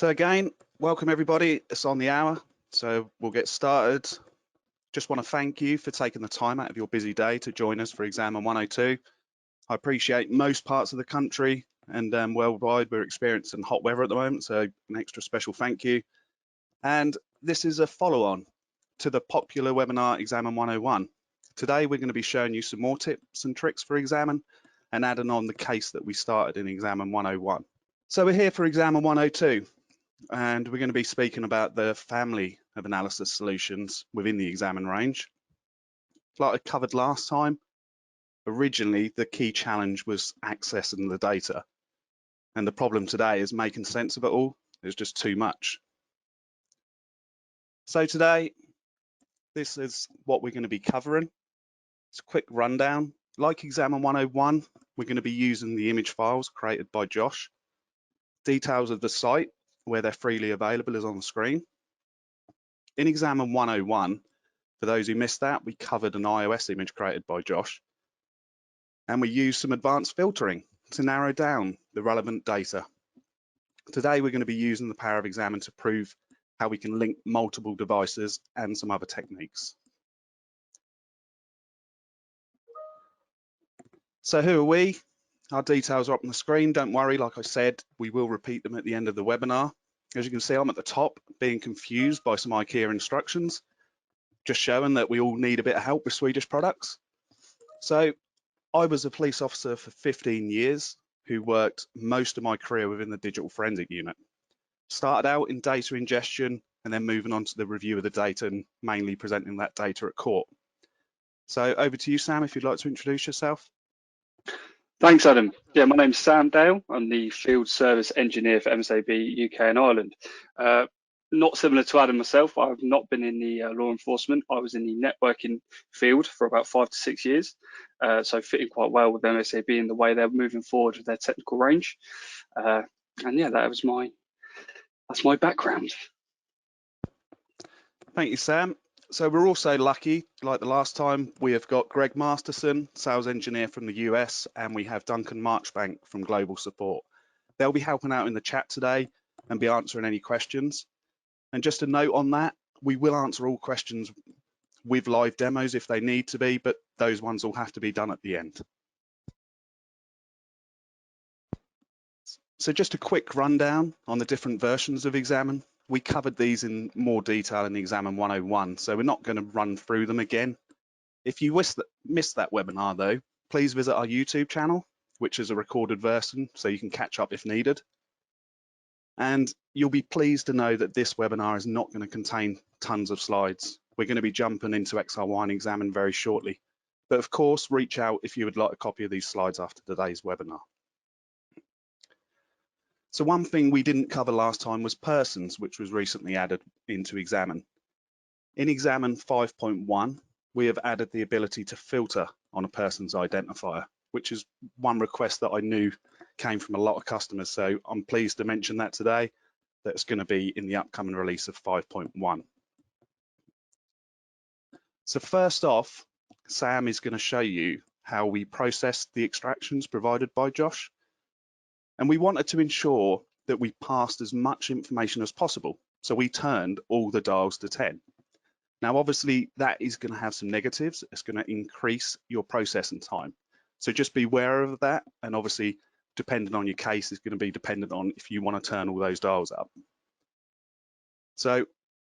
So again, welcome everybody. It's on the hour, so we'll get started. Just want to thank you for taking the time out of your busy day to join us for XAMN 102. I appreciate most parts of the country and worldwide we're experiencing hot weather at the moment, so an extra special thank you. And this is a follow-on to the popular webinar XAMN 101. Today we're going to be showing you some more tips and tricks for XAMN and adding on the case that we started in XAMN 101. So we're here for XAMN 102. And we're going to be speaking about the family of analysis solutions within the XAMN range. Like I covered last time, originally the key challenge was accessing the data. And the problem today is making sense of it all. There's just too much. So today, this is what we're going to be covering. It's a quick rundown. Like XAMN 101, we're going to be using the image files created by Josh. Details of the site, where they're freely available, is on the screen. In XAMN 101, for those who missed that, we covered an iOS image created by Josh, and we used some advanced filtering to narrow down the relevant data. Today, we're going to be using the power of XAMN to prove how we can link multiple devices and some other techniques. So who are we? Our details are up on the screen. Don't worry, like I said, we will repeat them at the end of the webinar. As you can see, I'm at the top being confused by some IKEA instructions, just showing that we all need a bit of help with Swedish products. So I was a police officer for 15 years who worked most of my career within the digital forensic unit. Started out in data ingestion and then moving on to the review of the data and mainly presenting that data at court. So over to you, Sam, if you'd like to introduce yourself. Thanks, Adam. Yeah, my name's Sam Dale. I'm the field service engineer for MSAB UK and Ireland. Not similar to Adam myself, I've not been in the law enforcement. I was in the networking field for about 5 to 6 years, so fitting quite well with MSAB in the way they're moving forward with their technical range. And yeah, that's my background. Thank you, Sam. So we're also lucky, like the last time, we have got Greg Masterson, sales engineer from the US, and we have Duncan Marchbank from Global Support. They'll be helping out in the chat today and be answering any questions. And just a note on that, we will answer all questions with live demos if they need to be, but those ones will have to be done at the end. So just a quick rundown on the different versions of XAMN. We covered these in more detail in XAMN 101, so we're not going to run through them again. If you missed that webinar though, please visit our YouTube channel, which is a recorded version, so you can catch up if needed. And you'll be pleased to know that this webinar is not going to contain tons of slides. We're going to be jumping into XR1 XAMN very shortly. But of course, reach out if you would like a copy of these slides after today's webinar. So one thing we didn't cover last time was persons, which was recently added into XAMN. In XAMN 5.1, we have added the ability to filter on a person's identifier, which is one request that I knew came from a lot of customers. So I'm pleased to mention that today, that it's going to be in the upcoming release of 5.1. So first off, Sam is going to show you how we process the extractions provided by Josh. And we wanted to ensure that we passed as much information as possible. So we turned all the dials to 10. Now, obviously, that is going to have some negatives. It's going to increase your processing time. So just be aware of that. And obviously, depending on your case, it's going to be dependent on if you want to turn all those dials up. So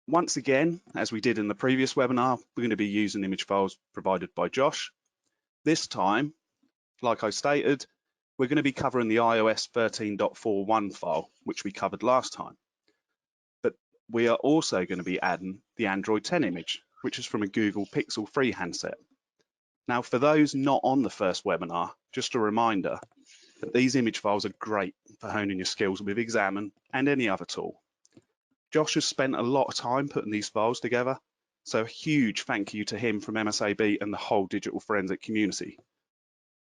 once again, as we did in the previous webinar, we're going to be using image files provided by Josh. This time, like I stated, we're going to be covering the iOS 13.41 file, which we covered last time. But we are also going to be adding the Android 10 image, which is from a Google Pixel 3 handset. Now, for those not on the first webinar, just a reminder that these image files are great for honing your skills with XAMN and any other tool. Josh has spent a lot of time putting these files together, so a huge thank you to him from MSAB and the whole digital forensic community.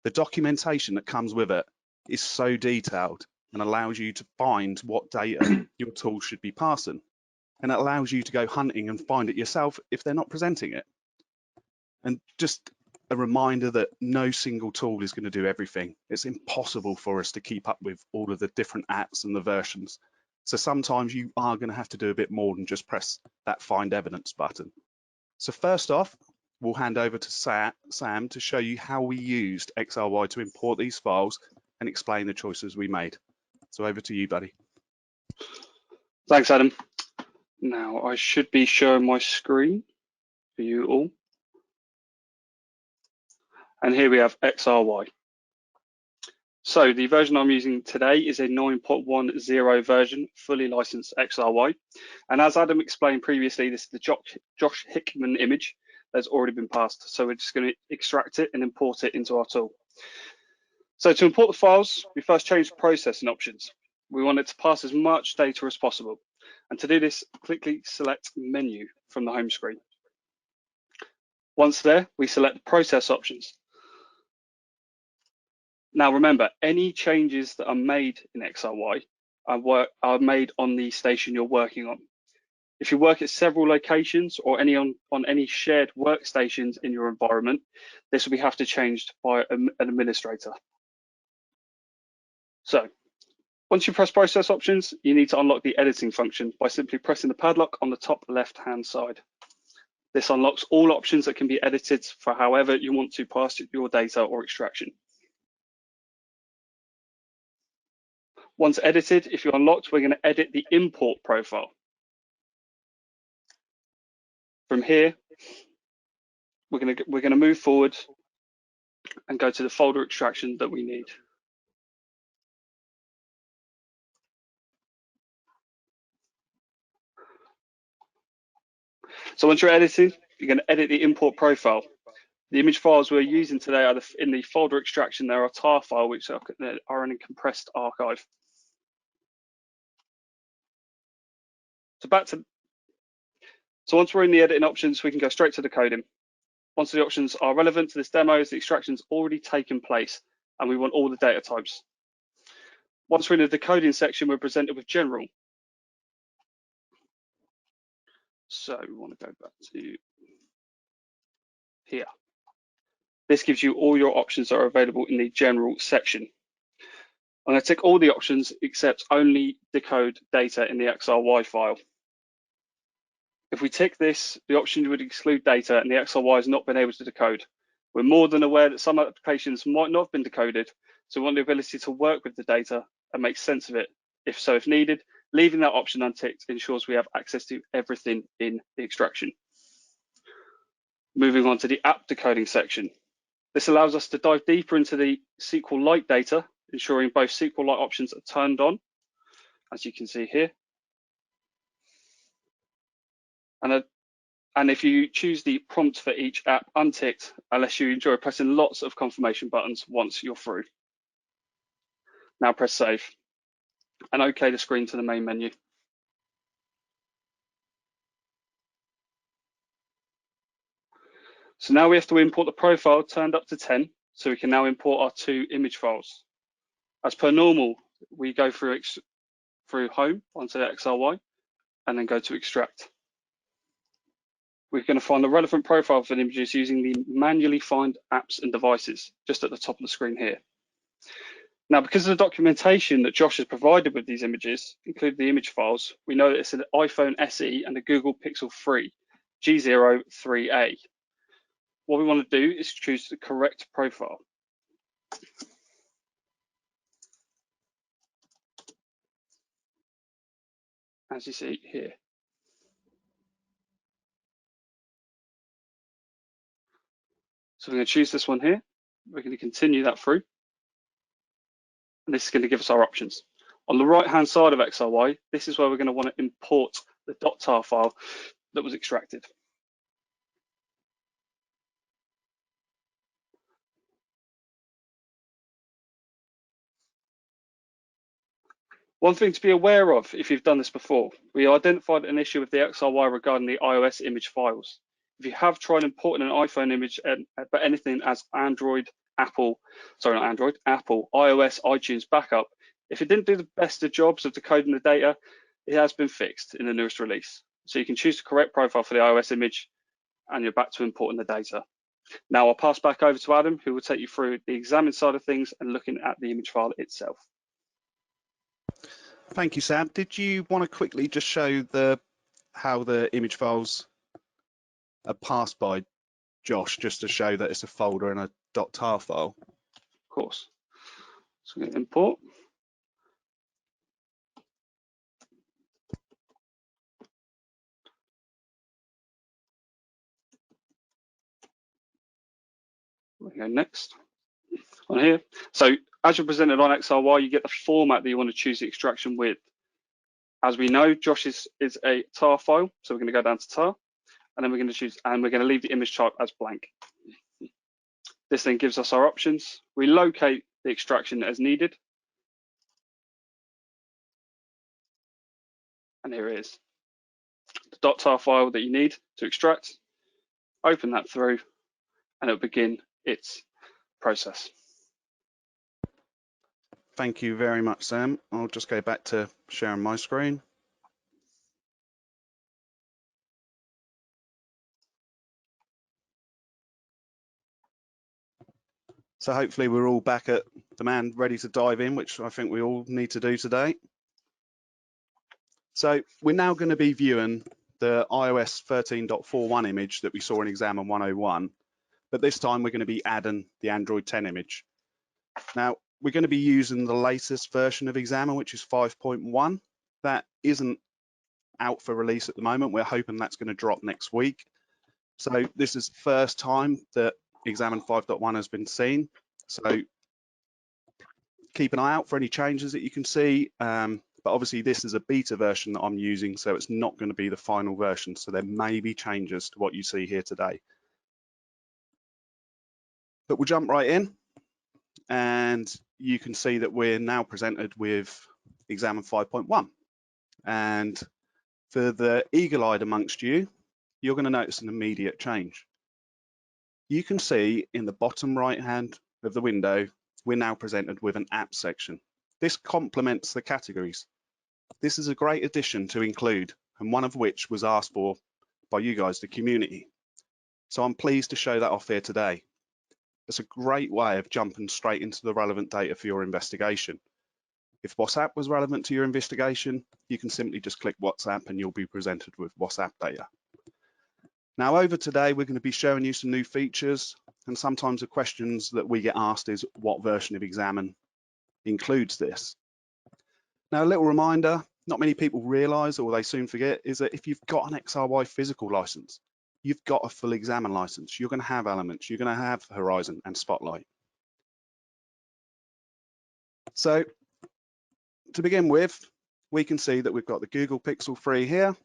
The documentation that comes with it is so detailed and allows you to find what data your tool should be passing. And it allows you to go hunting and find it yourself if they're not presenting it. And just a reminder that no single tool is going to do everything. It's impossible for us to keep up with all of the different apps and the versions. So sometimes you are going to have to do a bit more than just press that find evidence button. So first off, we'll hand over to Sam to show you how we used XRY to import these files and explain the choices we made. So over to you, buddy. Thanks, Adam. Now I should be showing my screen for you all. And here we have XRY. So the version I'm using today is a 9.10 version, fully licensed XRY. And as Adam explained previously, this is the Josh Hickman image that's already been passed. So we're just going to extract it and import it into our tool. So to import the files, we first change the processing options. We want it to pass as much data as possible. And to do this, quickly select menu from the home screen. Once there, we select the process options. Now remember, any changes that are made in XRY are made on the station you're working on. If you work at several locations or on any shared workstations in your environment, this will have to be changed by an administrator. So once you press process options, you need to unlock the editing function by simply pressing the padlock on the top left-hand side. This unlocks all options that can be edited for however you want to pass your data or extraction. Once edited, if you're unlocked, we're going to edit the import profile. From here, we're going to move forward and go to the folder extraction that we need. So once you're editing, you're going to edit the import profile. The image files we're using today are in the folder extraction. There are tar files which are in a compressed archive. So once we're in the editing options, we can go straight to the coding. Once the options are relevant to this demo, the extraction's already taken place, and we want all the data types. Once we're in the decoding section, we're presented with general. So we want to go back to here. This gives you all your options that are available in the general section. I'm going to tick all the options except only decode data in the XRY file. If we tick this, the option would exclude data and the XRY has not been able to decode. We're more than aware that some applications might not have been decoded, so we want the ability to work with the data and make sense of it. If needed, leaving that option unticked ensures we have access to everything in the extraction. Moving on to the app decoding section. This allows us to dive deeper into the SQLite data, ensuring both SQLite options are turned on, as you can see here. And if you choose the prompt for each app unticked, unless you enjoy pressing lots of confirmation buttons once you're through. Now press save and OK the screen to the main menu. So now we have to import the profile turned up to 10, so we can now import our 2 image files. As per normal, we go through home onto the XRY and then go to extract. We're going to find the relevant profile for the images using the manually find apps and devices, just at the top of the screen here. Now, because of the documentation that Josh has provided with these images, including the image files, we know that it's an iPhone SE and a Google Pixel 3, G03A. What we want to do is choose the correct profile. As you see here. So we're going to choose this one here. We're going to continue that through. And this is going to give us our options. On the right-hand side of XRY, this is where we're going to want to import the .tar file that was extracted. One thing to be aware of if you've done this before, we identified an issue with the XRY regarding the iOS image files. If you have tried importing an iPhone image, but anything as Apple, iOS, iTunes backup, if it didn't do the best of jobs of decoding the data, it has been fixed in the newest release. So you can choose the correct profile for the iOS image and you're back to importing the data. Now I'll pass back over to Adam, who will take you through the XAMN side of things and looking at the image file itself. Thank you, Sam. Did you want to quickly just show how the image files are passed by Josh, just to show that it's a folder and a .tar file? Of course. So we're going to import. We go next on here. So as you're presented on XRY, you get the format that you want to choose the extraction with. As we know, Josh is a tar file, so we're going to go down to tar, and then we're going to choose, and we're going to leave the image type as blank. This then gives us our options. We locate the extraction as needed, and here it is. The .tar file that you need to extract. Open that through, and it'll begin its process. Thank you very much, Sam. I'll just go back to sharing my screen. So hopefully we're all back at demand, ready to dive in, which I think we all need to do today. So we're now going to be viewing the iOS 13.41 image that we saw in XAMN 101, but this time we're going to be adding the Android 10 image. Now, we're going to be using the latest version of XAMN, which is 5.1. That isn't out for release at the moment. We're hoping that's going to drop next week. So this is the first time that XAMN 5.1 has been seen. So keep an eye out for any changes that you can see. But obviously this is a beta version that I'm using, so it's not going to be the final version. So there may be changes to what you see here today. But we'll jump right in, and you can see that we're now presented with XAMN 5.1. And for the eagle-eyed amongst you, you're going to notice an immediate change. You can see in the bottom right hand of the window, we're now presented with an app section. This complements the categories. This is a great addition to include, and one of which was asked for by you guys, the community. So I'm pleased to show that off here today. It's a great way of jumping straight into the relevant data for your investigation. If WhatsApp was relevant to your investigation, you can simply just click WhatsApp and you'll be presented with WhatsApp data. Now over today, we're going to be showing you some new features, and sometimes the questions that we get asked is what version of XAMN includes this. Now a little reminder, not many people realize, or they soon forget, is that if you've got an XRY physical license, you've got a full XAMN license. You're going to have Elements, you're going to have Horizon and Spotlight. So to begin with, we can see that we've got the Google Pixel 3 here,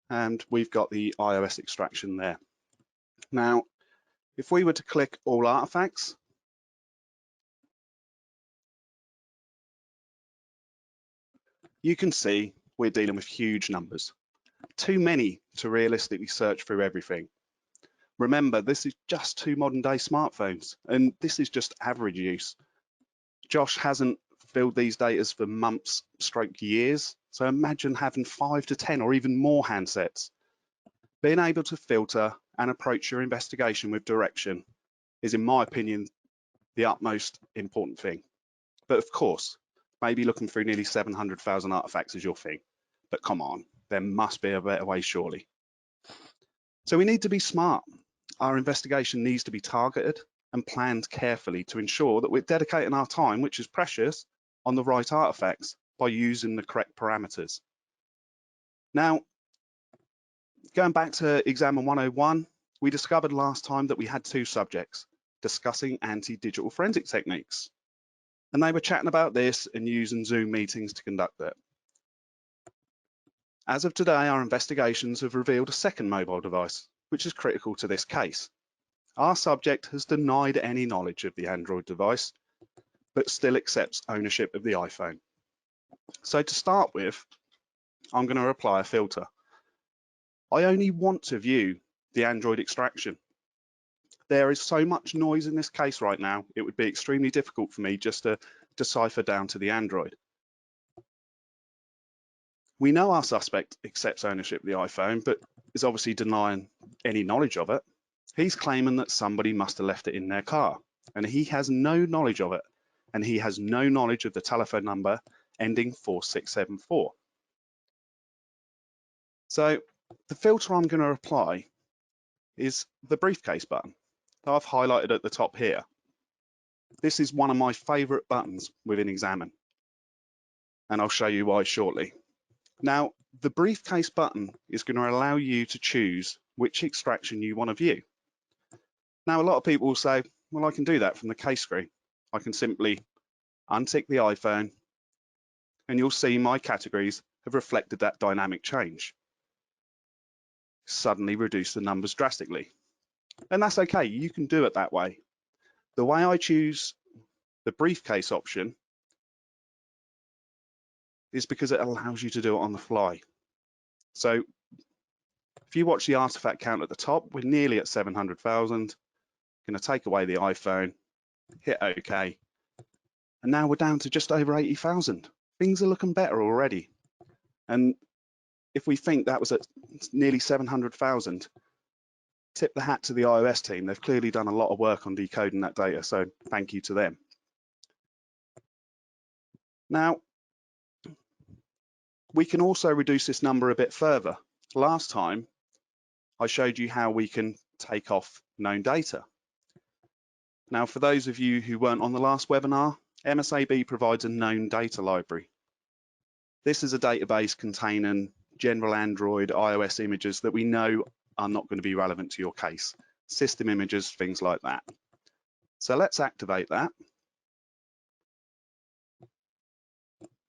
and we've got the iOS extraction there. Now, if we were to click all artifacts, you can see we're dealing with huge numbers. Too many to realistically search through everything. Remember, this is just 2 modern day smartphones, and this is just average use. Josh hasn't filled these datas for months, stroke years. So imagine having 5 to 10 or even more handsets. Being able to filter and approach your investigation with direction is, in my opinion, the utmost important thing. But of course, maybe looking through nearly 700,000 artifacts is your thing. But come on, there must be a better way, surely. So we need to be smart. Our investigation needs to be targeted and planned carefully to ensure that we're dedicating our time, which is precious, on the right artifacts by using the correct parameters. Now, going back to XAMN 101, we discovered last time that we had 2 subjects discussing anti-digital forensic techniques. And they were chatting about this and using Zoom meetings to conduct it. As of today, our investigations have revealed a second mobile device, which is critical to this case. Our subject has denied any knowledge of the Android device, but still accepts ownership of the iPhone. So to start with, I'm going to apply a filter. I only want to view the Android extraction. There is so much noise in this case right now, it would be extremely difficult for me just to decipher down to the Android. We know our suspect accepts ownership of the iPhone, but is obviously denying any knowledge of it. He's claiming that somebody must have left it in their car, and he has no knowledge of it, and he has no knowledge of the telephone number ending 4674. So the filter I'm going to apply is the briefcase button that I've highlighted at the top here. This is one of my favorite buttons within XAMN, and I'll show you why shortly. Now, the briefcase button is going to allow you to choose which extraction you want to view. Now, a lot of people will say, well, I can do that from the case screen. I can simply untick the iPhone, and you'll see my categories have reflected that dynamic change. Suddenly reduce the numbers drastically. And that's okay, you can do it that way. The way I choose the briefcase option is because it allows you to do it on the fly. So if you watch the artifact count at the top, we're nearly at 700,000. Going to take away the iPhone, hit OK. And now we're down to just over 80,000. Things are looking better already. And if we think that was at nearly 700,000, tip the hat to the iOS team. They've clearly done a lot of work on decoding that data, so thank you to them. Now, we can also reduce this number a bit further. Last time, I showed you how we can take off known data. Now, for those of you who weren't on the last webinar, MSAB provides a known data library. This is a database containing general Android, iOS images that we know are not going to be relevant to your case. System images, things like that. So let's activate that.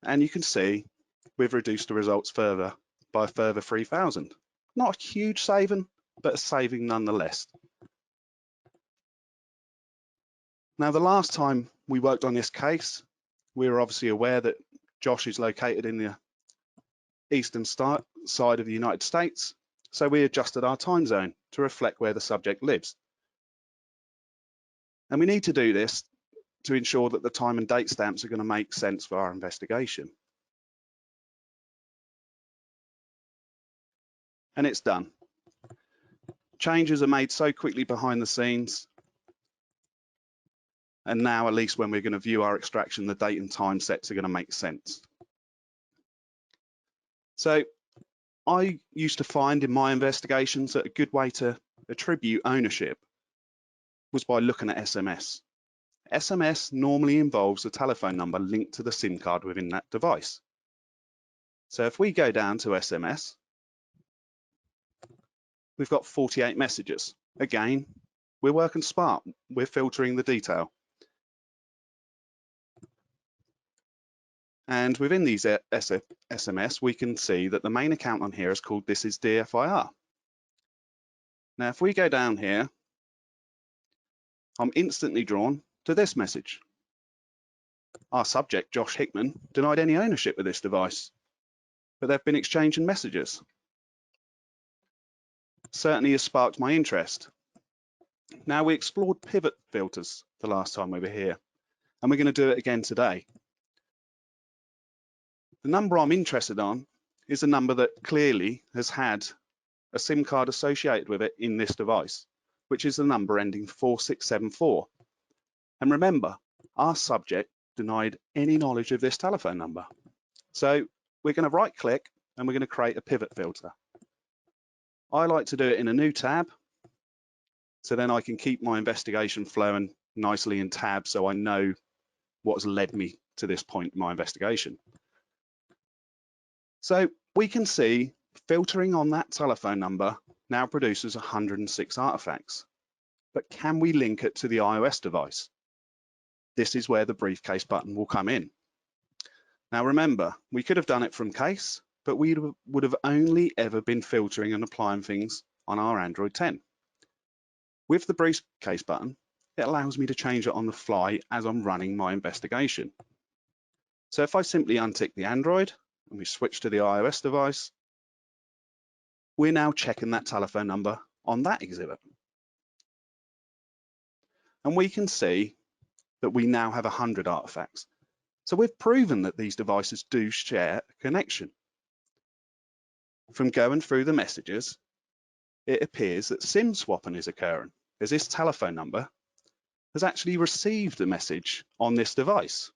And you can see we've reduced the results further by a further 3,000. Not a huge saving, but a saving nonetheless. Now, the last time we worked on this case, we were obviously aware that Josh is located in the eastern side of the United States, so we adjusted our time zone to reflect where the subject lives. And we need to do this to ensure that the time and date stamps are going to make sense for our investigation. And it's done. Changes are made so quickly behind the scenes. And now, at least when we're going to view our extraction, the date and time sets are going to make sense. So I used to find in my investigations that a good way to attribute ownership was by looking at SMS. SMS normally involves a telephone number linked to the SIM card within that device. So if we go down to SMS, we've got 48 messages. Again, we're working smart. We're filtering the detail. And within these SMS, we can see that the main account on here is called This Is DFIR. Now, if we go down here, I'm instantly drawn to this message. Our subject, Josh Hickman, denied any ownership of this device, but they've been exchanging messages. Certainly has sparked my interest. Now, we explored pivot filters the last time we were here, and we're going to do it again today. The number I'm interested on is a number that clearly has had a SIM card associated with it in this device, which is the number ending 4674. And remember, our subject denied any knowledge of this telephone number. So we're going to right click and we're going to create a pivot filter. I like to do it in a new tab, so then I can keep my investigation flowing nicely in tabs so I know what's led me to this point in my investigation. So we can see filtering on that telephone number now produces 106 artifacts. But can we link it to the iOS device? This is where the briefcase button will come in. Now remember, we could have done it from case, but we would have only ever been filtering and applying things on our Android 10. With the briefcase button, it allows me to change it on the fly as I'm running my investigation. So if I simply untick the Android and we switch to the iOS device, we're now checking that telephone number on that exhibit. And we can see that we now have 100 artifacts. So we've proven that these devices do share a connection. From going through the messages, it appears that SIM swapping is occurring, as this telephone number has actually received a message on this device.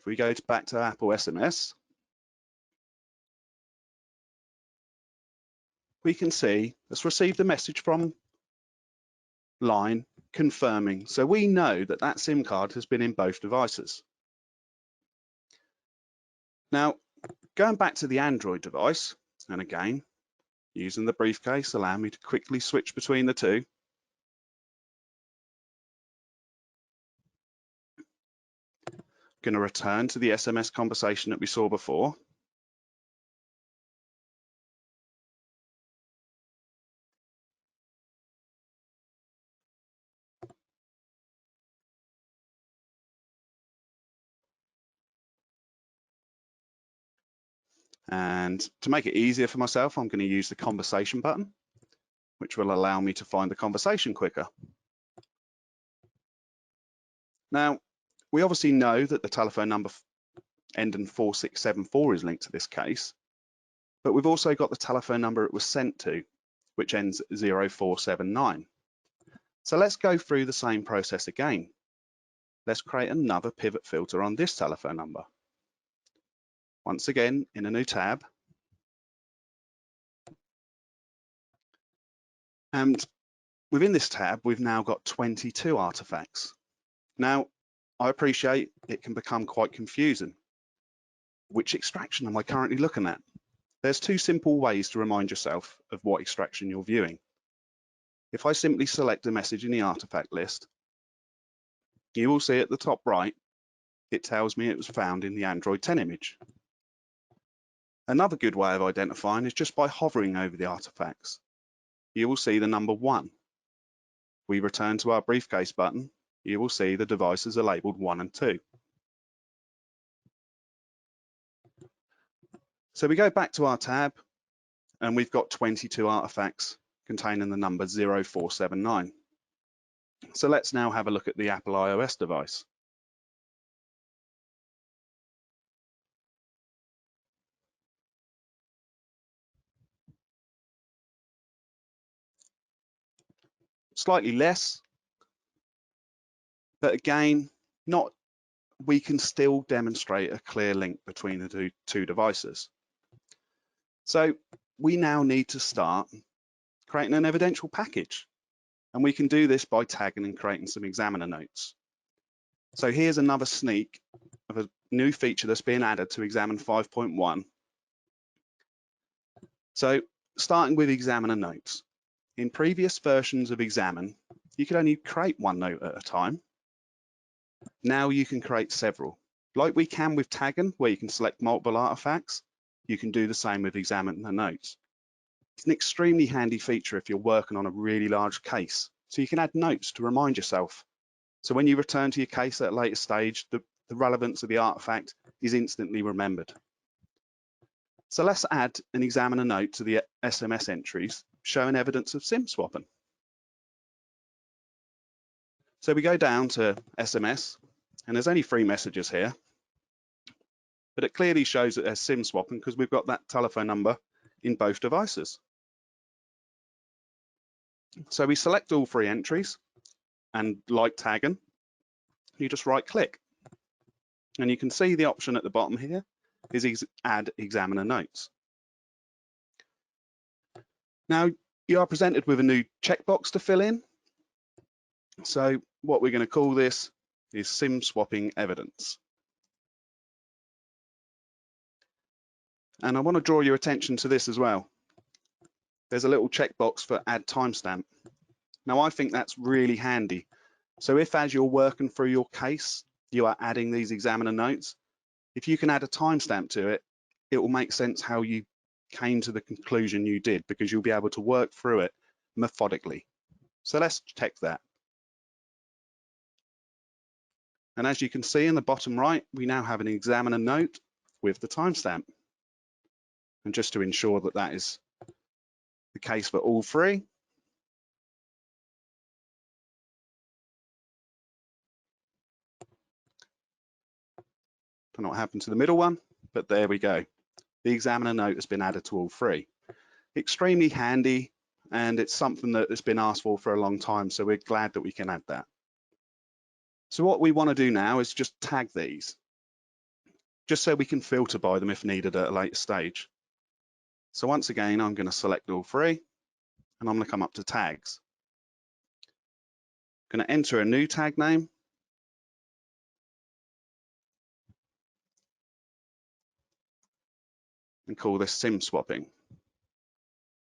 If we go back to Apple SMS, we can see it's received a message from line confirming. So we know that that SIM card has been in both devices. Now, going back to the Android device, and again, using the briefcase, allow me to quickly switch between the two. Going to return to the SMS conversation that we saw before. And to make it easier for myself, I'm going to use the conversation button, which will allow me to find the conversation quicker. Now, we obviously know that the telephone number ending 4674 is linked to this case, but we've also got the telephone number it was sent to, which ends 0479. So let's go through the same process again. Let's create another pivot filter on this telephone number. Once again, in a new tab. And within this tab, we've now got 22 artifacts. Now, I appreciate it can become quite confusing. Which extraction am I currently looking at? There's two simple ways to remind yourself of what extraction you're viewing. If I simply select a message in the artifact list, you will see at the top right, it tells me it was found in the Android 10 image. Another good way of identifying is just by hovering over the artifacts. You will see the number 1. We return to our briefcase button, you will see the devices are labeled 1 and 2. So we go back to our tab and we've got 22 artifacts containing the number 0479. So let's now have a look at the Apple iOS device. Slightly less, but again, we can still demonstrate a clear link between the two devices. So we now need to start creating an evidential package, and we can do this by tagging and creating some examiner notes. So here's another sneak of a new feature that's being added to XAMN 5.1. So starting with examiner notes. In previous versions of XAMN, you could only create one note at a time. Now you can create several. Like we can with tagging, where you can select multiple artifacts, you can do the same with examiner notes. It's an extremely handy feature if you're working on a really large case. So you can add notes to remind yourself. So when you return to your case at a later stage, the relevance of the artifact is instantly remembered. So let's add an examiner note to the SMS entries showing evidence of SIM swapping. So we go down to SMS, and there's only 3 messages here, but it clearly shows that there's SIM swapping because we've got that telephone number in both devices. So we select all 3 entries, and like tagging, you just right click. And you can see the option at the bottom here is add examiner notes. Now you are presented with a new checkbox to fill in. So what we're going to call this is SIM swapping evidence. And I want to draw your attention to this as well. There's a little checkbox for add timestamp. Now I think that's really handy. So if as you're working through your case, you are adding these examiner notes, if you can add a timestamp to it, it will make sense how you came to the conclusion you did, because you'll be able to work through it methodically. So let's check that. And as you can see in the bottom right, we now have an examiner note with the timestamp. And just to ensure that that is the case for all 3, don't know what happened to the middle one, but there we go. The examiner note has been added to all 3. Extremely handy, and it's something that has been asked for a long time, so we're glad that we can add that. So what we want to do now is just tag these. just so we can filter by them if needed at a later stage. So once again, I'm going to select all three, and I'm going to come up to tags. I'm going to enter a new tag name. And call this sim swapping.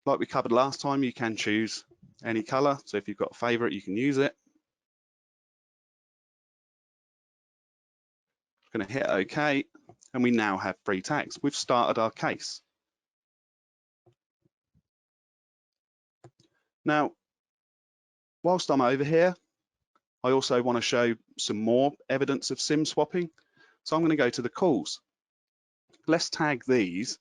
Like we covered last time, you can choose any color. So if you've got a favorite, you can use it. I'm going to hit OK, and we now have 3 tags. We've started our case. Now, whilst I'm over here, I also want to show some more evidence of sim swapping. So I'm going to go to the calls. Let's tag these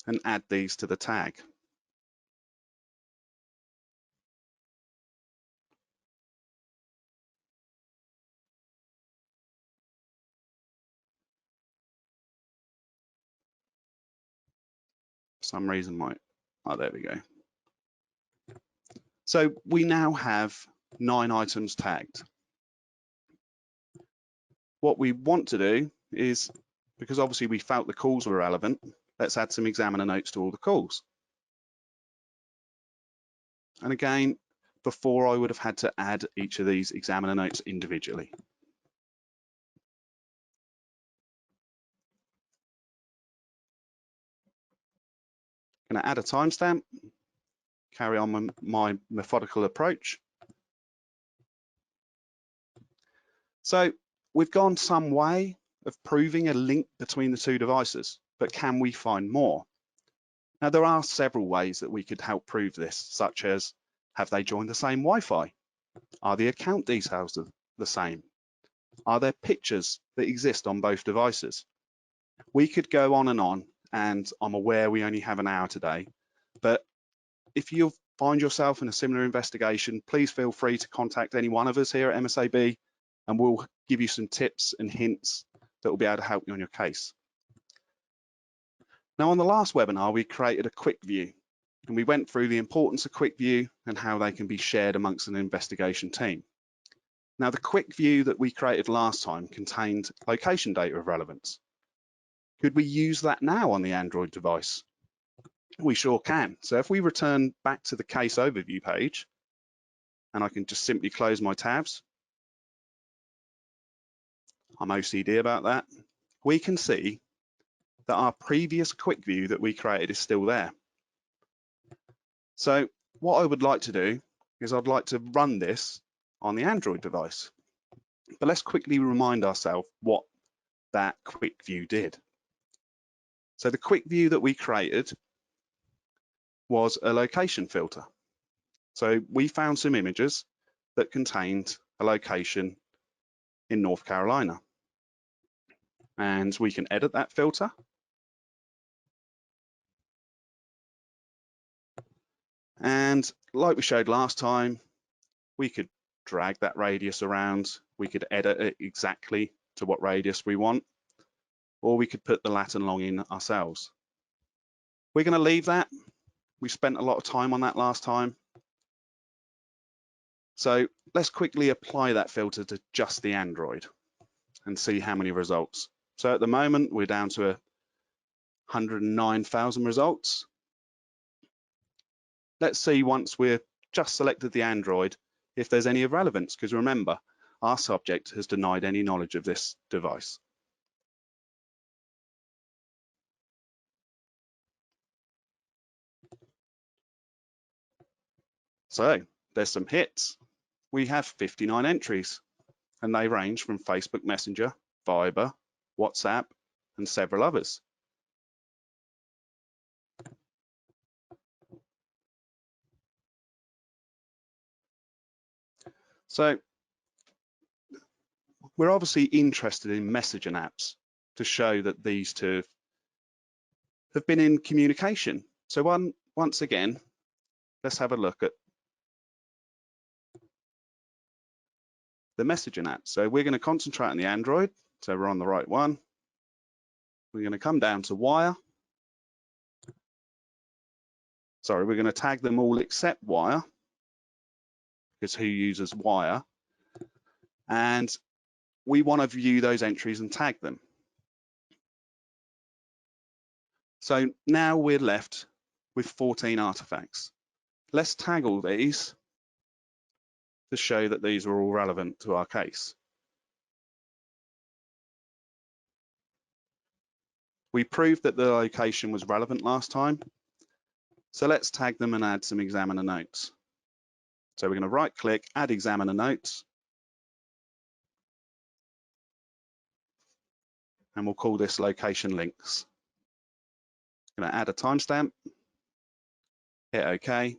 and add these to the tag. For some reason, there we go. So we now have 9 items tagged. What we want to do is, because obviously we felt the calls were relevant, let's add some examiner notes to all the calls. And again, before I would have had to add each of these examiner notes individually. I'm going to add a timestamp, carry on my methodical approach. So we've gone some way of proving a link between the 2 devices, but can we find more? Now, there are several ways that we could help prove this, such as, have they joined the same Wi-Fi? Are the account details the same? Are there pictures that exist on both devices? We could go on, and I'm aware we only have an hour today, but if you find yourself in a similar investigation, please feel free to contact any one of us here at MSAB, and we'll give you some tips and hints that will be able to help you on your case. Now, on the last webinar, we created a quick view, and we went through the importance of quick view and how they can be shared amongst an investigation team. Now, the quick view that we created last time contained location data of relevance. Could we use that now on the Android device? We sure can. So if we return back to the case overview page, and I can just simply close my tabs, I'm OCD about that, we can see that our previous quick view that we created is still there. So what I would like to do is I'd like to run this on the Android device. But let's quickly remind ourselves what that quick view did. So the quick view that we created was a location filter. So we found some images that contained a location in North Carolina. And we can edit that filter. And like we showed last time, we could drag that radius around. We could edit it exactly to what radius we want, or we could put the lat and long in ourselves. We're going to leave that. We spent a lot of time on that last time. So let's quickly apply that filter to just the Android and see how many results. So at the moment, we're down to 109,000 results. Let's see once we're just selected the Android, if there's any relevance, because remember, our subject has denied any knowledge of this device. So there's some hits. We have 59 entries, and they range from Facebook Messenger, Viber, WhatsApp, and several others. So we're obviously interested in messaging apps to show that these 2 have been in communication. So once again, let's have a look at the messaging app. So we're going to concentrate on the Android. So we're on the right one. We're going to come down to Wire. Sorry, we're going to tag them all except Wire, because who uses Wire? And we want to view those entries and tag them. So now we're left with 14 artifacts. Let's tag all these to show that these are all relevant to our case. We proved that the location was relevant last time. So let's tag them and add some examiner notes. So we're going to right click, add examiner notes. And we'll call this location links. I'm going to add a timestamp, hit OK.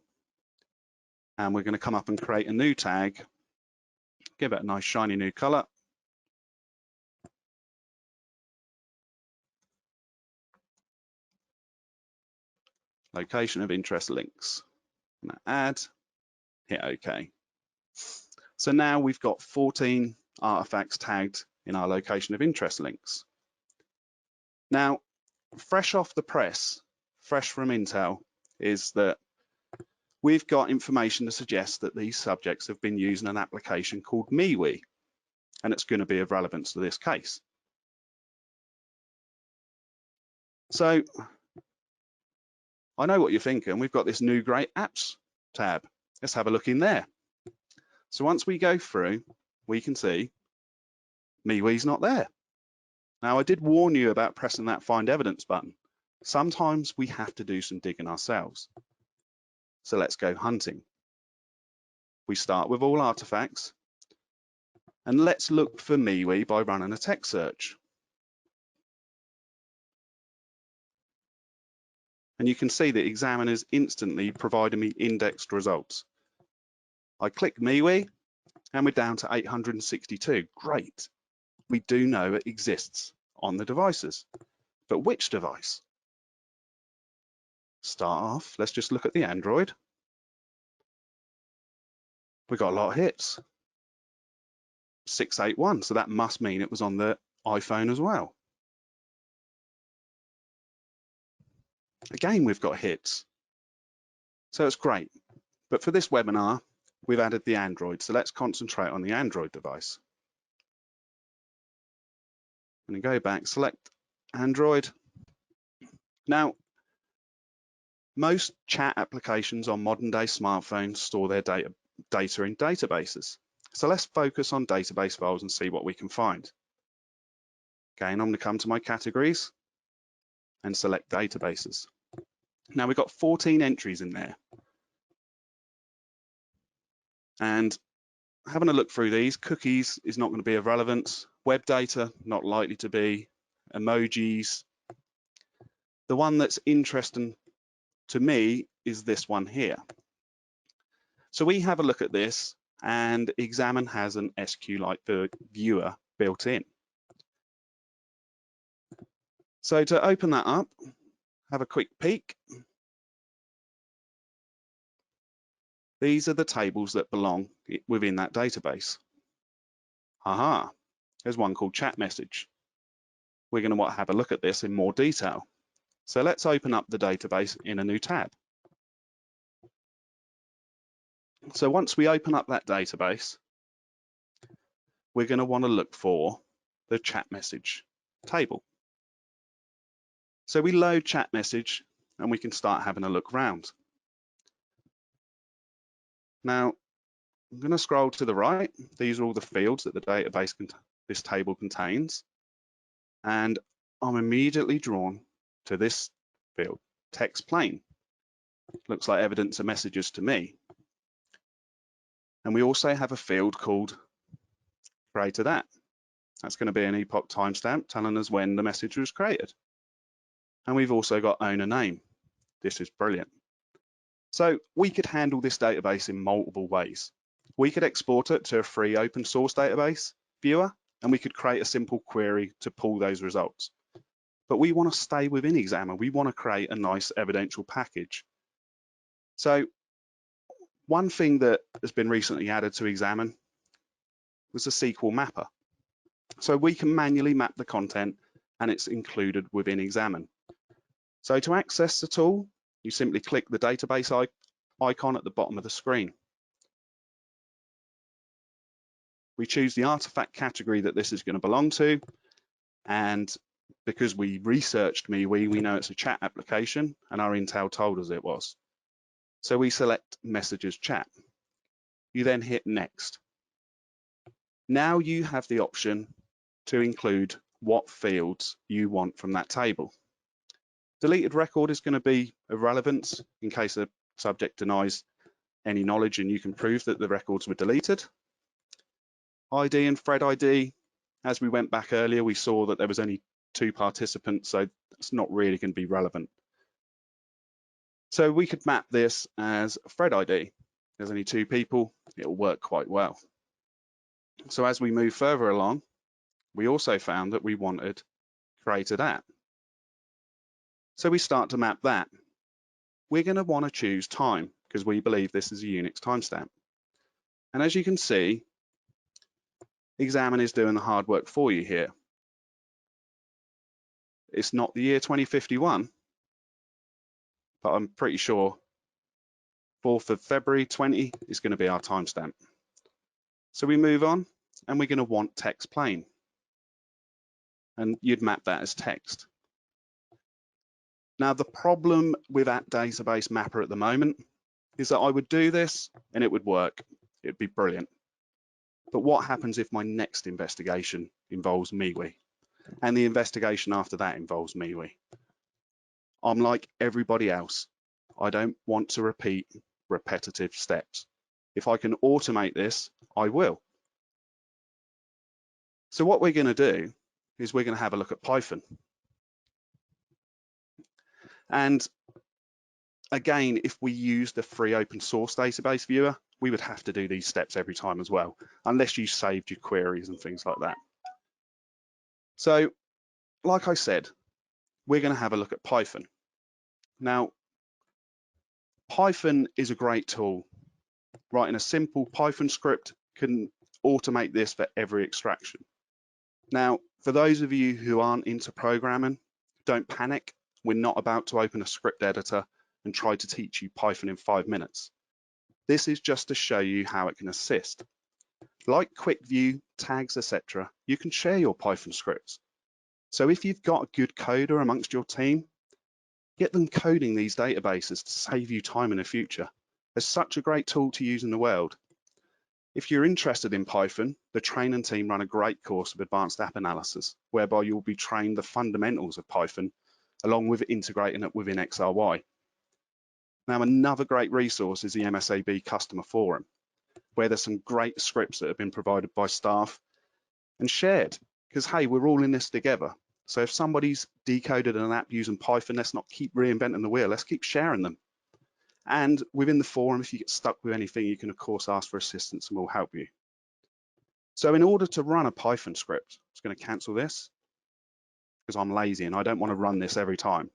And we're going to come up and create a new tag, give it a nice shiny new color. Location of interest links. I'm going to add, hit OK. So now we've got 14 artifacts tagged in our location of interest links. Now, fresh off the press, fresh from Intel, is that we've got information to suggest that these subjects have been using an application called MeWe, and it's going to be of relevance to this case. So I know what you're thinking. We've got this new great apps tab. Let's have a look in there. So once we go through, we can see MeWe's not there. Now, I did warn you about pressing that find evidence button. Sometimes we have to do some digging ourselves. So let's go hunting. We start with all artifacts, and let's look for MeWe by running a text search. And you can see that examiners instantly provided me indexed results. I click MeWe, and we're down to 862. Great. We do know it exists on the devices. But which device? Start off, let's just look at the Android. We got a lot of hits. 681, so that must mean it was on the iPhone as well. Again, we've got hits. So it's great. But for this webinar, we've added the Android. So let's concentrate on the Android device. I'm going to go back, select Android. Now, most chat applications on modern day smartphones store their data in databases. So let's focus on database files and see what we can find. Again, I'm going to come to my categories and select databases. Now we've got 14 entries in there. And having a look through these, cookies is not going to be of relevance. Web data, not likely to be. Emojis. The one that's interesting to me is this one here. So we have a look at this, and XAMN has an SQLite viewer built in. So to open that up, have a quick peek. These are the tables that belong within that database. Aha, there's one called chat message. We're going to have a look at this in more detail. So let's open up the database in a new tab. So once we open up that database, we're going to want to look for the chat message table. So we load chat message and we can start having a look round. Now, I'm going to scroll to the right. These are all the fields that the database, this table contains. And I'm immediately drawn to this field, text plain. Looks like evidence of messages to me. And we also have a field called created at. That's going to be an epoch timestamp telling us when the message was created. And we've also got owner name. This is brilliant. So we could handle this database in multiple ways. We could export it to a free open source database viewer, and we could create a simple query to pull those results. But we want to stay within XAMN. We want to create a nice evidential package. So one thing that has been recently added to XAMN was a SQL mapper. So we can manually map the content, and it's included within XAMN. So to access the tool, you simply click the database icon at the bottom of the screen. We choose the artifact category that this is going to belong to, and because we researched MeWe, we know it's a chat application, and our intel told us it was. So we select messages chat. You then hit next. Now you have the option to include what fields you want from that table. Deleted record is going to be of relevance in case a subject denies any knowledge and you can prove that the records were deleted. ID and thread ID, as we went back earlier, we saw that there was only 2 participants, so it's not really going to be relevant. So we could map this as thread ID. There's only 2 people, it'll work quite well. So as we move further along, we also found that we wanted created at. So we start to map that. We're going to want to choose time because we believe this is a Unix timestamp. And as you can see, XAMN is doing the hard work for you here. It's not the year 2051, but I'm pretty sure 4th of February 20 is going to be our timestamp. So we move on and we're going to want text plain. And you'd map that as text. Now the problem with that database mapper at the moment is that I would do this and it would work. It'd be brilliant. But what happens if my next investigation involves MeWe? And the investigation after that involves MeWe? I'm like everybody else. I don't want to repeat repetitive steps. If I can automate this, I will. So what we're going to do is we're going to have a look at Python. And again, if we use the free open source database viewer, we would have to do these steps every time as well, unless you saved your queries and things like that. So, like I said, we're going to have a look at Python. Now, Python is a great tool. Writing a simple Python script can automate this for every extraction. Now, for those of you who aren't into programming, don't panic. We're not about to open a script editor and try to teach you Python in 5 minutes. This is just to show you how it can assist. Like quick view, tags, etc., you can share your Python scripts. So if you've got a good coder amongst your team, get them coding these databases to save you time in the future. It's such a great tool to use in the world. If you're interested in Python, the training team run a great course of advanced app analysis, whereby you'll be trained the fundamentals of Python, along with integrating it within XRY. Now, another great resource is the MSAB customer forum, where there's some great scripts that have been provided by staff and shared, because hey, we're all in this together. So if somebody's decoded an app using Python, let's not keep reinventing the wheel, let's keep sharing them. And within the forum, if you get stuck with anything, you can of course ask for assistance and we'll help you. So in order to run a Python script, I'm just going to cancel this because I'm lazy and I don't want to run this every time.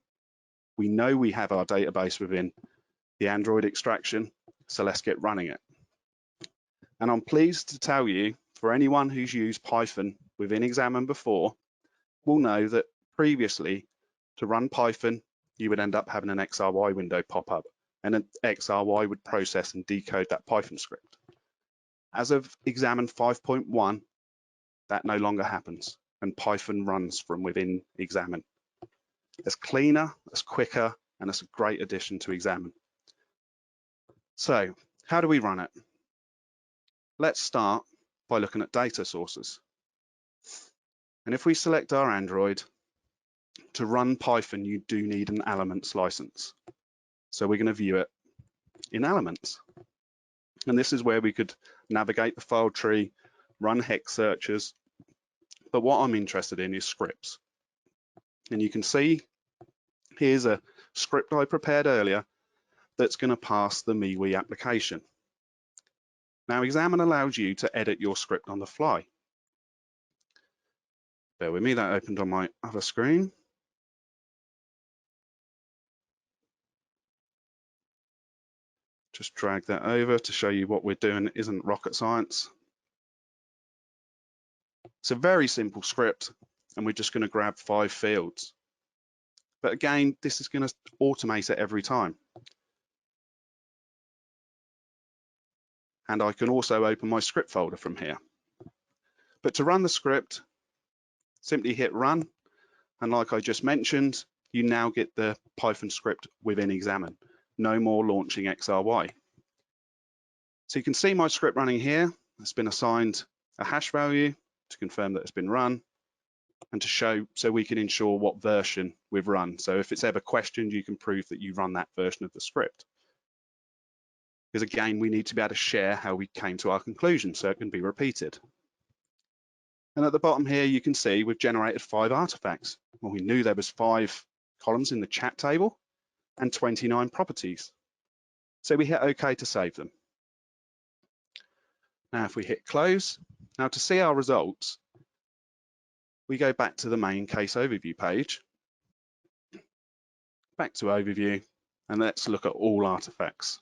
We know we have our database within the Android extraction, so let's get running it. And I'm pleased to tell you, for anyone who's used Python within XAMN before, will know that previously, to run Python, you would end up having an XRY window pop up, and an XRY would process and decode that Python script. As of XAMN 5.1, that no longer happens, and Python runs from within XAMN. It's cleaner, it's quicker, and it's a great addition to XAMN. So, how do we run it? Let's start by looking at data sources. And if we select our Android, to run Python, you do need an Elements license. So we're going to view it in Elements. And this is where we could navigate the file tree, run hex searches. But what I'm interested in is scripts. And you can see here's a script I prepared earlier that's going to pass the MeWe application. Now, XAMN allows you to edit your script on the fly. Bear with me, that opened on my other screen. Just drag that over to show you what we're doing isn't rocket science. It's a very simple script, and we're just going to grab 5 fields. But again, this is going to automate it every time. And I can also open my script folder from here. But to run the script, simply hit run. And like I just mentioned, you now get the Python script within XAMN. No more launching XRY. So you can see my script running here. It's been assigned a hash value to confirm that it's been run and to show so we can ensure what version we've run. So if it's ever questioned, you can prove that you run that version of the script. Because again, we need to be able to share how we came to our conclusion so it can be repeated. And at the bottom here, you can see we've generated 5 artifacts. Well, we knew there was 5 columns in the chat table and 29 properties. So we hit OK to save them. Now, if we hit close, now to see our results, we go back to the main case overview page, back to overview, and let's look at all artifacts.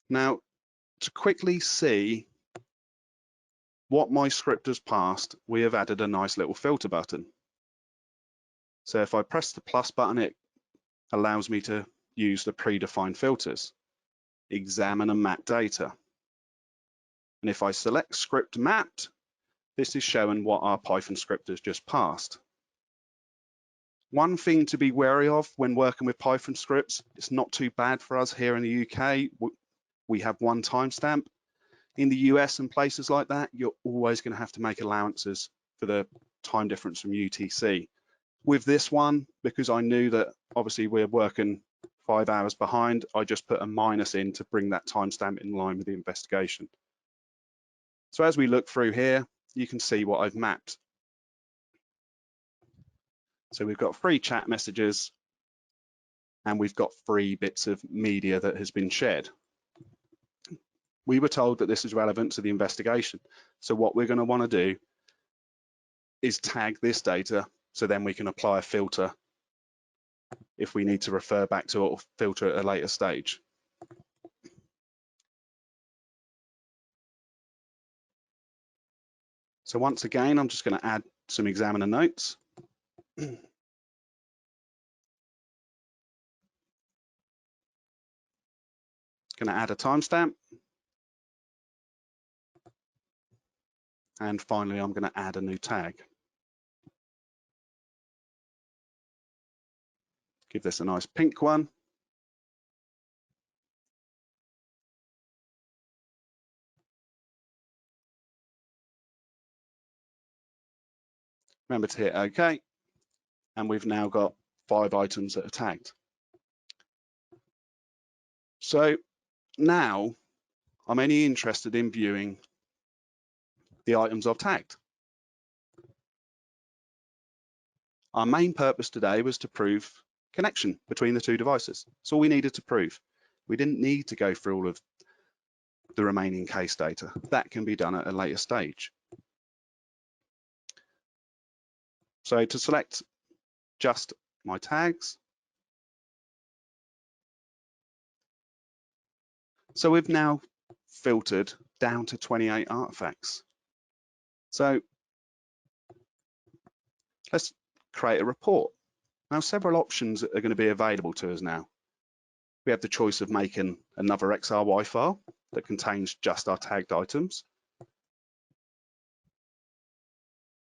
Now, to quickly see what my script has passed, we have added a nice little filter button. So if I press the plus button, it allows me to use the predefined filters, examine and map data. And if I select script mapped, this is showing what our Python script has just passed. One thing to be wary of when working with Python scripts, it's not too bad for us here in the UK. We have one timestamp. In the US and places like that, you're always going to have to make allowances for the time difference from UTC. With this one, because I knew that obviously we're working 5 hours behind, I just put a minus in to bring that timestamp in line with the investigation. So as we look through here, you can see what I've mapped. So we've got 3 chat messages and we've got 3 bits of media that has been shared. We were told that this is relevant to the investigation. So what we're going to want to do is tag this data so then we can apply a filter if we need to refer back to it or filter at a later stage. So once again, I'm just going to add some examiner notes. Going to add a timestamp. And finally, I'm going to add a new tag. Give this a nice pink one. Remember to hit OK. And we've now got 5 items that are tagged. So now I'm only interested in viewing the items I've tagged. Our main purpose today was to prove connection between the 2 devices. That's all we needed to prove. We didn't need to go through all of the remaining case data. That can be done at a later stage. So to select just my tags, so we've now filtered down to 28 artifacts. So let's create a report. Now, several options are going to be available to us now. We have the choice of making another XRY file that contains just our tagged items,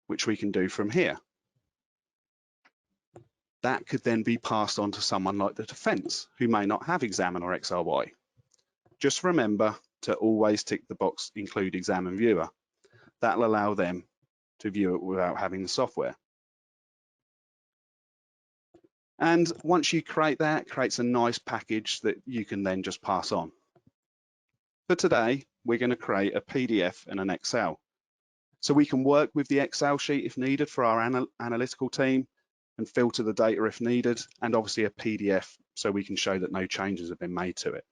which we can do from here. That could then be passed on to someone like the defense who may not have XAMN or XRY. Just remember to always tick the box include XAMN viewer. That'll allow them to view it without having the software. And once you create that, it creates a nice package that you can then just pass on. For today, we're going to create a PDF and an Excel. So we can work with the Excel sheet if needed for our analytical team and filter the data if needed, and obviously a PDF so we can show that no changes have been made to it.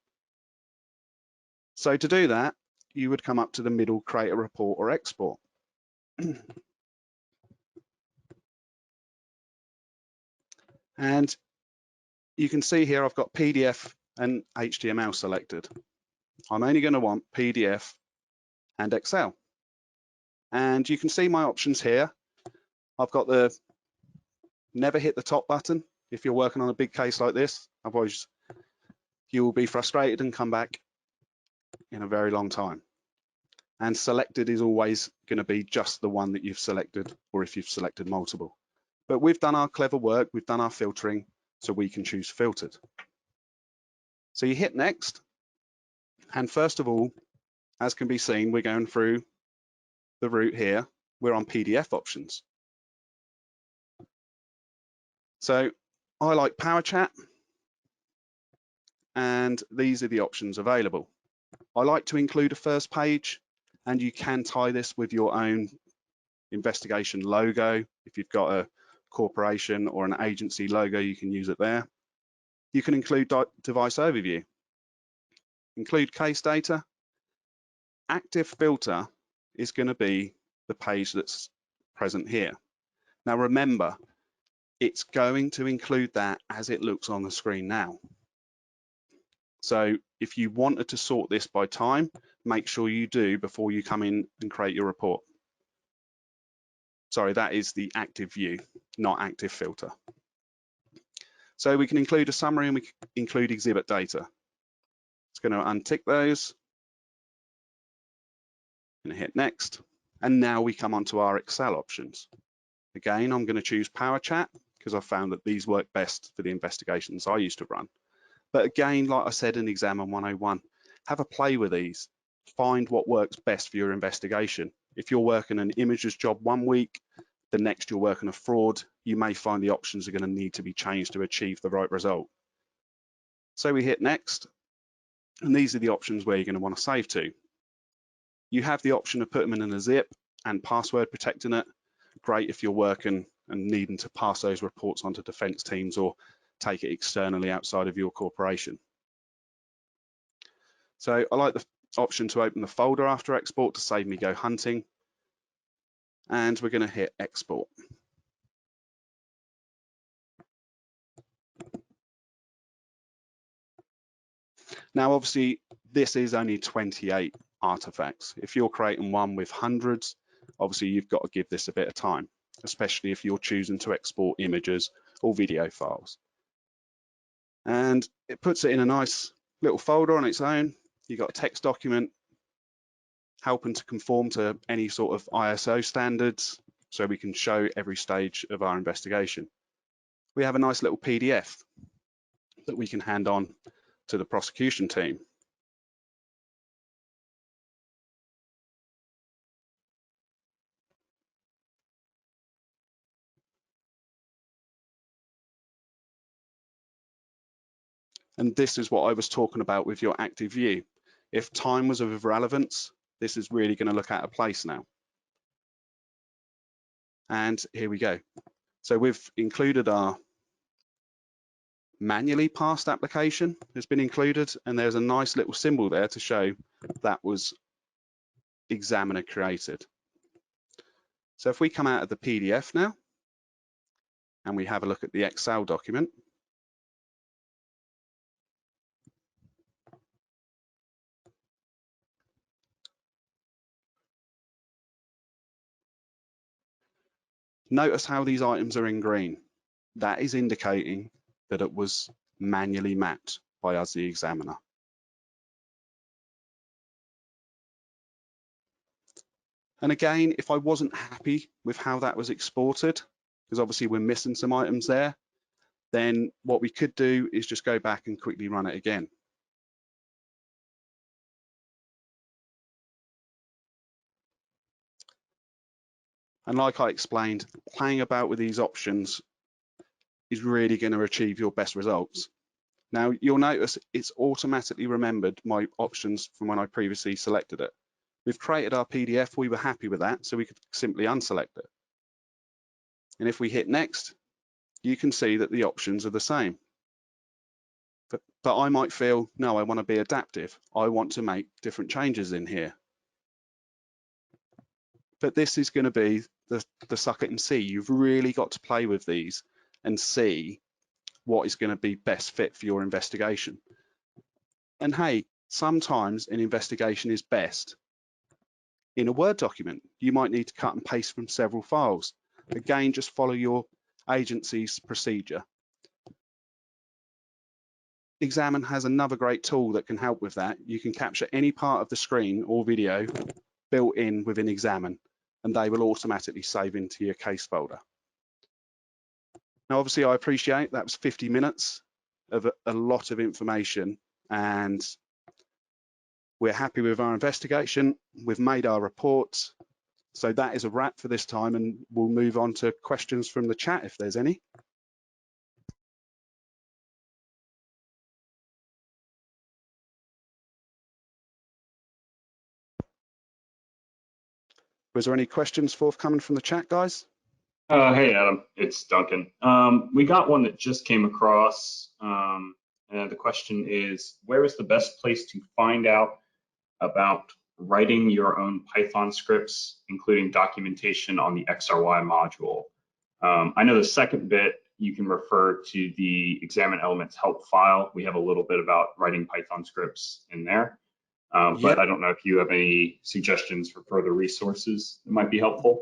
So to do that, you would come up to the middle, create a report or export. And you can see here I've got PDF and HTML selected. I'm only going to want PDF and Excel. And you can see my options here. I've got the never hit the top button if you're working on a big case like this. Otherwise, you will be frustrated and come back. in a very long time. And selected is always going to be just the one that you've selected, or if you've selected multiple. But we've done our clever work, we've done our filtering, so we can choose filtered. So you hit next, and first of all, as can be seen, we're going through the route here. We're on PDF options. So I like Power Chat, and these are the options available. I like to include a first page, and you can tie this with your own investigation logo. If you've got a corporation or an agency logo, you can use it there. You can include device overview, include case data. Active filter is going to be the page that's present here. Now remember, it's going to include that as it looks on the screen now. So if you wanted to sort this by time, make sure you do before you come in and create your report. Sorry, that is the active view, not active filter. So we can include a summary and we can include exhibit data. It's going to untick those. I'm going to hit next. And now we come onto our Excel options. Again, I'm going to choose Power Chat because I found that these work best for the investigations I used to run. But again, like I said in XAMN 101, have a play with these. Find what works best for your investigation. If you're working an images job one week, the next you're working a fraud, you may find the options are going to need to be changed to achieve the right result. So we hit next, and these are the options where you're going to want to save to. You have the option of putting them in a zip and password protecting it. Great if you're working and needing to pass those reports onto defense teams or take it externally outside of your corporation. So I like the option to open the folder after export to save me go hunting. And we're going to hit export. Now, obviously, this is only 28 artifacts. If you're creating one with hundreds, obviously you've got to give this a bit of time, especially if you're choosing to export images or video files. And it puts it in a nice little folder on its own. You've got a text document helping to conform to any sort of ISO standards, so we can show every stage of our investigation. We have a nice little PDF that we can hand on to the prosecution team. And this is what I was talking about with your active view. If time was of relevance, this is really going to look out of place now. And here we go. So we've included our manually parsed application has been included, and there's a nice little symbol there to show that was examiner created. So if we come out of the PDF now and we have a look at the Excel document, notice how these items are in green. That is indicating that it was manually mapped by us, the examiner. And again, if I wasn't happy with how that was exported, because obviously we're missing some items there, then what we could do is just go back and quickly run it again. And like I explained, playing about with these options is really going to achieve your best results. Now, you'll notice it's automatically remembered my options from when I previously selected it. We've created our PDF, we were happy with that, so we could simply unselect it. And if we hit next, you can see that the options are the same. But I might feel, no, I want to be adaptive. I want to make different changes in here. But this is going to be the suck it and see. You've really got to play with these and see what is going to be best fit for your investigation. And hey, sometimes an investigation is best in a Word document. You might need to cut and paste from several files. Again, just follow your agency's procedure. XAMN has another great tool that can help with that. You can capture any part of the screen or video built in within XAMN, and they will automatically save into your case folder. Now, obviously, I appreciate that was 50 minutes of a lot of information, and we're happy with our investigation. We've made our reports. So that is a wrap for this time, and we'll move on to questions from the chat if there's any. Was there any questions forthcoming from the chat, guys? Hey, Adam, it's Duncan. We got one that just came across. And the question is, where is the best place to find out about writing your own Python scripts, including documentation on the XRY module? I know the second bit, you can refer to the XAMN elements help file. We have a little bit about writing Python scripts in there. But I don't know if you have any suggestions for further resources that might be helpful.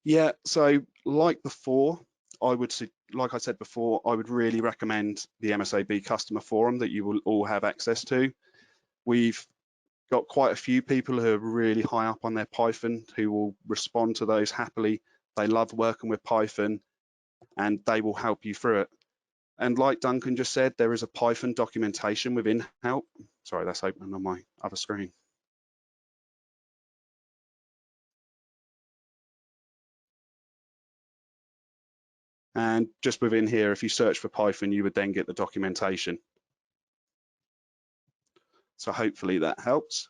Yeah, so like before, like I said before, I would really recommend the MSAB customer forum that you will all have access to. We've got quite a few people who are really high up on their Python who will respond to those happily. They love working with Python and they will help you through it. And like Duncan just said, there is a Python documentation within help. Sorry, that's opening on my other screen. And just within here, if you search for Python, you would then get the documentation. So hopefully that helps.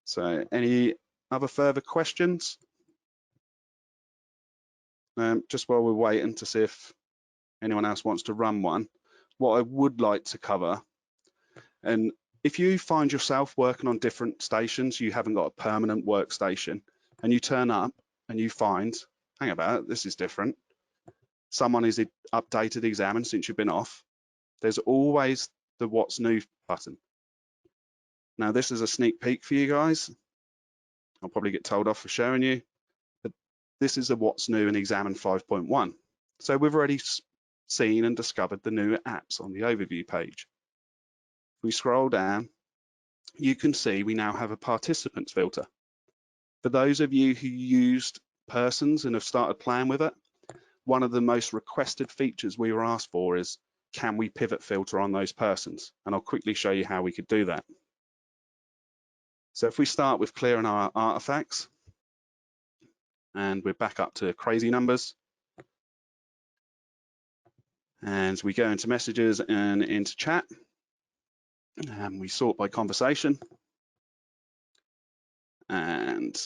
So any other further questions? Just while we're waiting to see if anyone else wants to run one, what I would like to cover, and if you find yourself working on different stations, you haven't got a permanent workstation, and you turn up and you find, hang about, this is different. Someone has updated XAMN since you've been off. There's always the what's new button. Now this is a sneak peek for you guys. I'll probably get told off for showing you, but this is a what's new in XAMN 5.1. So we've already seen and discovered the new apps on the overview page. If we scroll down, you can see we now have a participants filter. For those of you who used persons and have started playing with it, one of the most requested features we were asked for is, can we pivot filter on those persons? And I'll quickly show you how we could do that. So if we start with clearing our artifacts, and we're back up to crazy numbers, and we go into messages and into chat, and we sort by conversation, and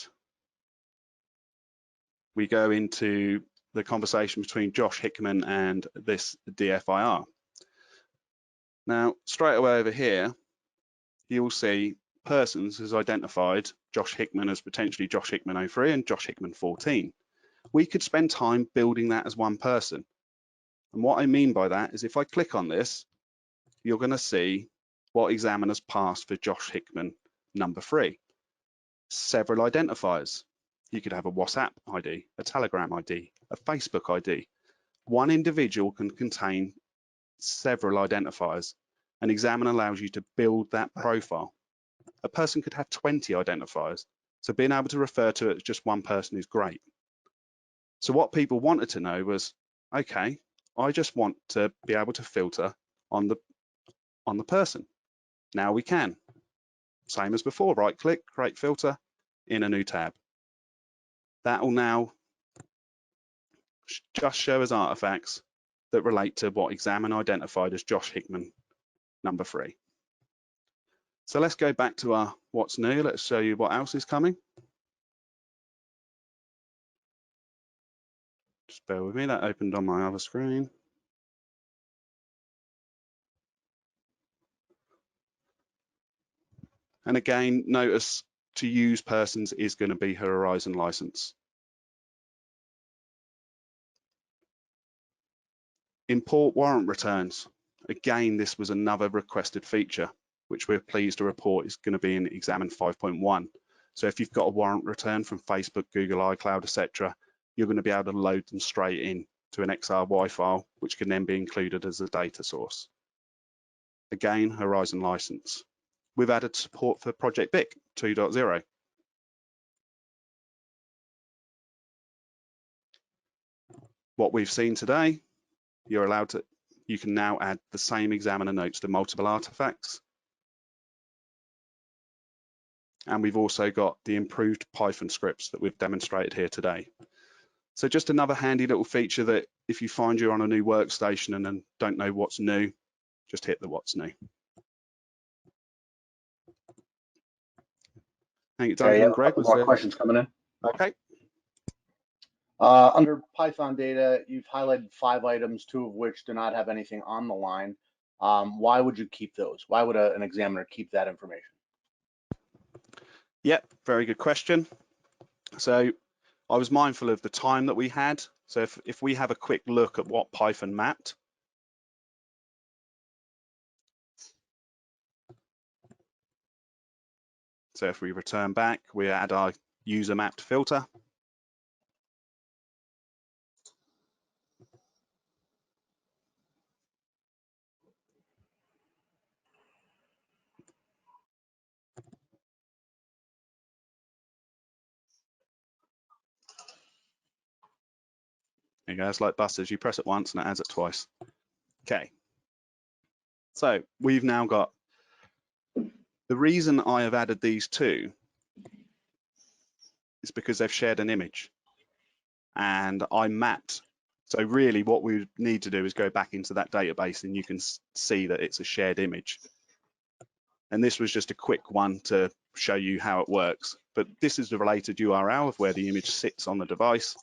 we go into the conversation between Josh Hickman and this DFIR. Now, straight away over here, you'll see persons has identified Josh Hickman as potentially Josh Hickman 03 and Josh Hickman 14. We could spend time building that as one person. And what I mean by that is if I click on this, you're going to see what examiners passed for Josh Hickman number 3. Several identifiers. You could have a WhatsApp ID, a Telegram ID, a Facebook ID. One individual can contain several identifiers. An examiner allows you to build that profile. A person could have 20 identifiers. So being able to refer to it as just one person is great. So what people wanted to know was, okay, I just want to be able to filter on the person. Now we can. Same as before, right click, create filter in a new tab. That will now just show us artifacts that relate to what XAMN identified as Josh Hickman number 3. So let's go back to our what's new. Let's show you what else is coming. Just bear with me, that opened on my other screen. And again, notice to use persons is going to be her Horizon license. Import warrant returns. Again, this was another requested feature, which we're pleased to report is going to be in XAMN 5.1. So if you've got a warrant return from Facebook, Google, iCloud, etc., you're going to be able to load them straight in to an XRY file, which can then be included as a data source. Again, Horizon license. We've added support for Project BIC 2.0. What we've seen today, you can now add the same examiner notes to multiple artifacts. And we've also got the improved Python scripts that we've demonstrated here today. So just another handy little feature that if you find you're on a new workstation and then don't know what's new, just hit the what's new. Thank you, Duncan and Greg. More questions coming in. Okay. Under Python data, you've highlighted 5 items, 2 of which do not have anything on the line. Why would you keep those? Why would an examiner keep that information? Yep, very good question. So I was mindful of the time that we had. So if we have a quick look at what Python mapped. So if we return back, we add our user mapped filter. There you go, it's like buses, you press it once and it adds it twice. Okay, so we've now got, the reason I have added these 2 is because they've shared an image and I mapped. So really what we need to do is go back into that database and you can see that it's a shared image. And this was just a quick one to show you how it works. But this is the related URL of where the image sits on the device,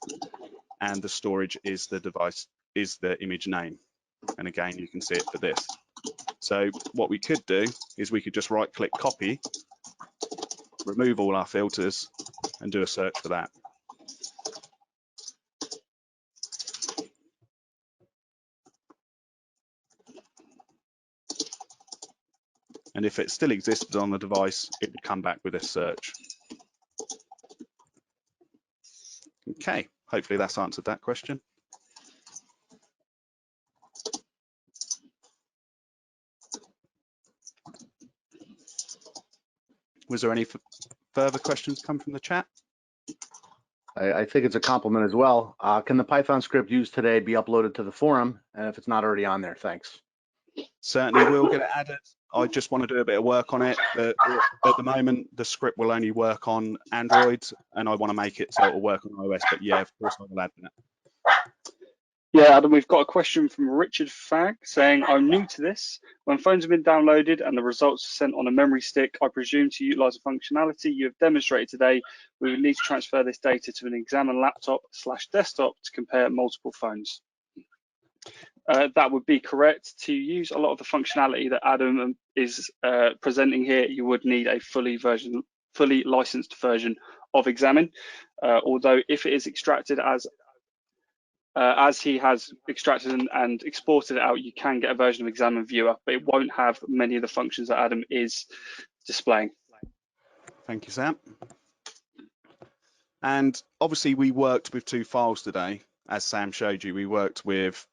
and the storage is the device, is the image name. And again, you can see it for this. So what we could do is we could just right click copy, remove all our filters and do a search for that. And if it still existed on the device, it would come back with a search. Okay, hopefully that's answered that question. Was there any further questions come from the chat? I think it's a compliment as well. Can the Python script used today be uploaded to the forum? And if it's not already on there, thanks. Certainly will get it added. I just want to do a bit of work on it. At the moment, the script will only work on Android, and I want to make it so it will work on iOS. But yeah, of course I will add that. Yeah, Adam, we've got a question from Richard Fagg saying, I'm new to this. When phones have been downloaded and the results are sent on a memory stick, I presume to utilize the functionality you have demonstrated today, we would need to transfer this data to an examiner laptop/desktop to compare multiple phones. That would be correct. To use a lot of the functionality that Adam is presenting here, you would need a fully licensed version of XAMN. Although if it is extracted as he has extracted and exported it out, you can get a version of XAMN Viewer, but it won't have many of the functions that Adam is displaying. Thank you, Sam. And obviously we worked with 2 files today, as Sam showed you. We worked with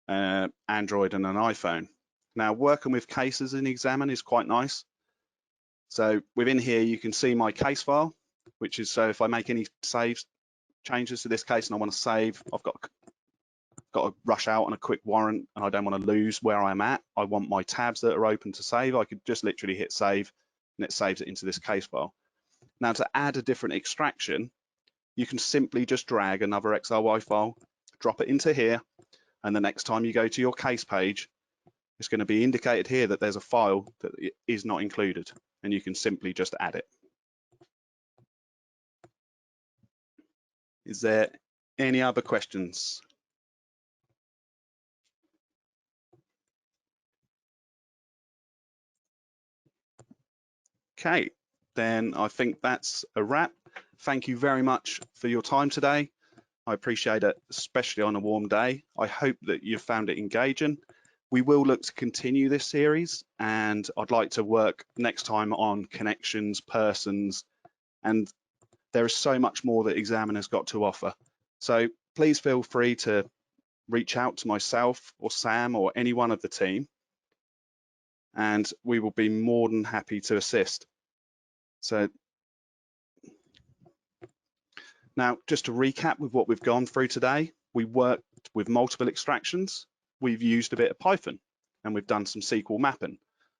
Android and an iPhone. Now working with cases in XAMN is quite nice. So within here you can see my case file, which is, so if I make any changes to this case and I want to save, I've got to rush out on a quick warrant and I don't want to lose where I'm at. I want my tabs that are open to save. I could just literally hit save and it saves it into this case file. Now to add a different extraction, you can simply just drag another XRY file, drop it into here, and the next time you go to your case page, it's going to be indicated here that there's a file that is not included, and you can simply just add it. Is there any other questions? Okay, then I think that's a wrap. Thank you very much for your time today. I appreciate it, especially on a warm day. I hope that you found it engaging. We will look to continue this series, and I'd like to work next time on connections, persons, and there is so much more that XAMN has got to offer. So please feel free to reach out to myself or Sam or anyone of the team, and we will be more than happy to assist. So now, just to recap with what we've gone through today, we worked with multiple extractions, we've used a bit of Python, and we've done some SQL mapping.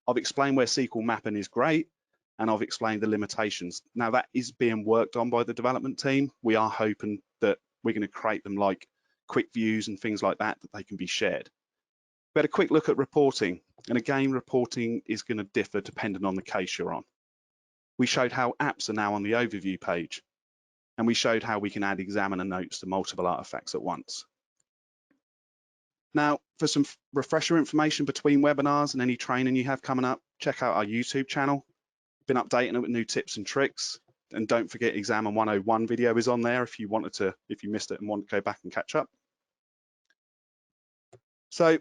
I've explained where SQL mapping is great, and I've explained the limitations. Now that is being worked on by the development team. We are hoping that we're going to create them like quick views and things like that they can be shared. We had a quick look at reporting, and again, reporting is going to differ depending on the case you're on. We showed how apps are now on the overview page, and we showed how we can add examiner notes to multiple artifacts at once. Now, for some refresher information between webinars and any training you have coming up, check out our YouTube channel. Been updating it with new tips and tricks, and don't forget XAMN 101 video is on there if you missed it and want to go back and catch up. So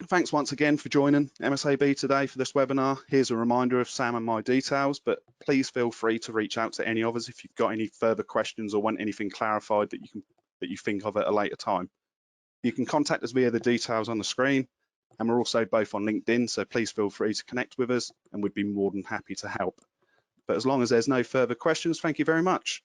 thanks once again for joining MSAB today for this webinar. Here's a reminder of Sam and my details, but please feel free to reach out to any of us if you've got any further questions or want anything clarified that you think of at a later time. You can contact us via the details on the screen, and we're also both on LinkedIn, so please feel free to connect with us and we'd be more than happy to help. But as long as there's no further questions, thank you very much.